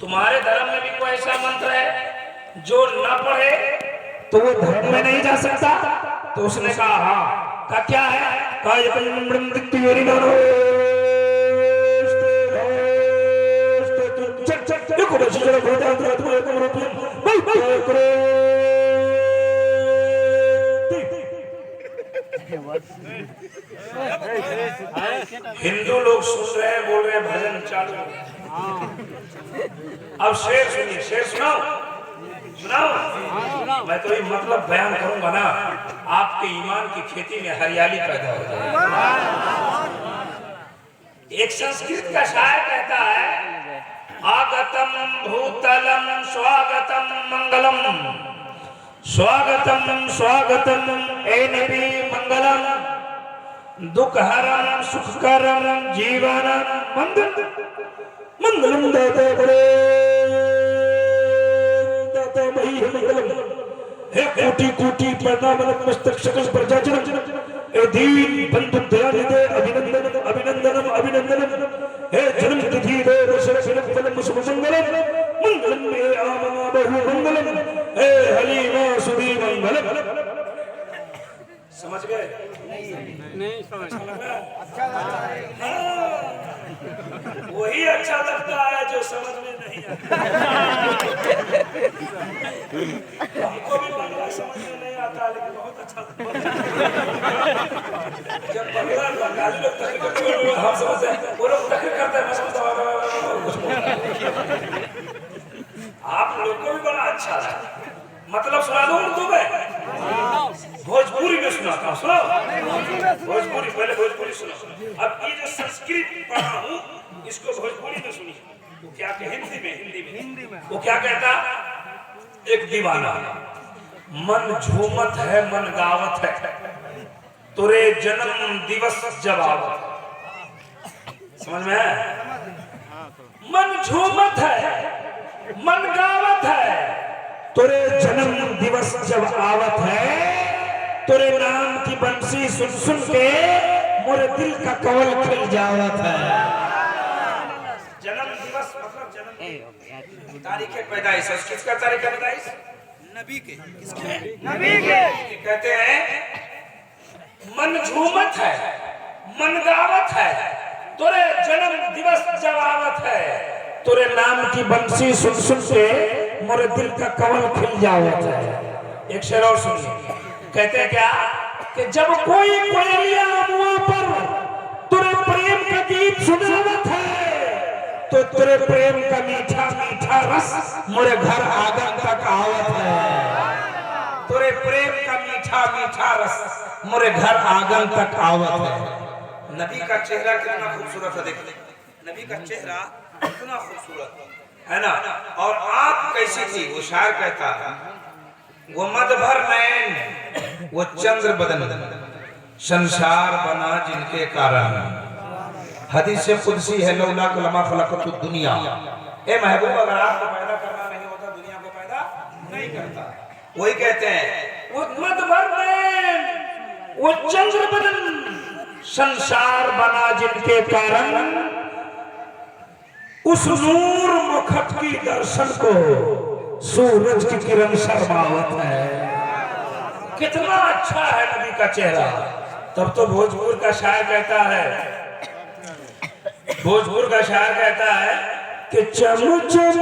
तुम्हारे धर्म में भी कोई ऐसा मंत्र है जो न पढ़े तो वो धर्म में नहीं जा सकता? तो उसने कहा हाँ। का क्या है? हिंदू लोग सुन रहे हैं, बोल रहे हैं भजन चालू। अब शेर सुनिए, शेर सुनाओ सुनाओ। मैं तो ये मतलब बयान करूंगा ना, आपके ईमान की खेती में हरियाली पैदा हो जाएगी। एक संस्कृत का शायर कहता है, आगतम भूतलम स्वागतम मंगलम, स्वागतम स्वागतम ए नबी मंगलम, दुखहरम सुखकरम जीवनम मंगलम दाता बड़े दाता मही मंगलम। हे कोटि कोटि प्रणाम मस्तक सकल प्रजाजनम, ए दीन बंधु दयानिधे अभिनंदनम अभिनंदनम अभिनंदनम। हे जन्म तिथि दे दशरथ फलम शुभ मंगलम, मंगलम मे आमना बहु मंगलम, हे हलीमा सुधी मंगलम। समझ गए? नहीं समझ। अच्छा वही अच्छा लगता है जो समझ में नहीं आता। हमको भी बंगला समझ में नहीं आता, लेकिन बहुत अच्छा लगता है। जब बंगला बंगाली लोग तकलीफ करते हैं हम समझते हैं, वो लोग तकलीफ करते हैं, मैं समझता आप लोग को भी बड़ा अच्छा लगता है। मतलब सुना दो उर्दू में, भोजपुरी में सुनाता हूँ, सुनो भोजपुरी। पहले भोजपुरी सुनो, अब ये जो संस्कृत पढ़ा हूँ इसको भोजपुरी में सुनिए। वो क्या कहे? हिंदी में वो क्या कहता? एक दीवाना, मन झूमत है मन गावत है, तुरे जन्म दिवस जब आवत। समझ में है? मन झूमत है मन गावत है, तुरे जन्म दिवस जब आवत है, तुरे नाम की बंसी सुन सुन के मोरे दिल का कवल खिल जावत है। जन्म दिवस मतलब जन्म तारीख पैदाइश, किसका तारीख पैदाइश? नबी के। किसके? नबी के। कहते हैं मन झूमत है मन गावत है, तुरे जन्म दिवस जब आवत है, तुरे नाम की बंसी सुन सुन के मोरे दिल का कवल खिल जावत है। एक शेर और सुनिए, कहते हैं क्या कि जब कोई कोयलिया मुआ पर तुरे प्रेम का गीत सुनावत है, तो तुरे प्रेम का मीठा मीठा रस मोरे घर आंगन तक आवत है। तुरे प्रेम का मीठा मीठा रस मोरे घर आंगन तक आवत है। नबी का चेहरा कितना खूबसूरत है, देखिए नबी का चेहरा कितना खूबसूरत है ना। और आंख कैसी थी? वो शायर कहता है, वो मद भर नैन वो चंद्र बदन, संसार बना जिनके कारण। हदीस कुदसी है, लौला लमा खलक़तु दुनिया। ए महबूब, अगर आपको पैदा करना नहीं होता दुनिया को पैदा नहीं करता। वही कहते हैं, वो मद भर नैन वो चंद्र बदन, संसार बना जिनके कारण, उस नूर मुखत की दर्शन को सूरज की किरण शर्मावत है। कितना अच्छा है नबी का चेहरा। तब तो भोजपुर का शायर कहता है, भोजपुर का शायर कहता है कि चम चम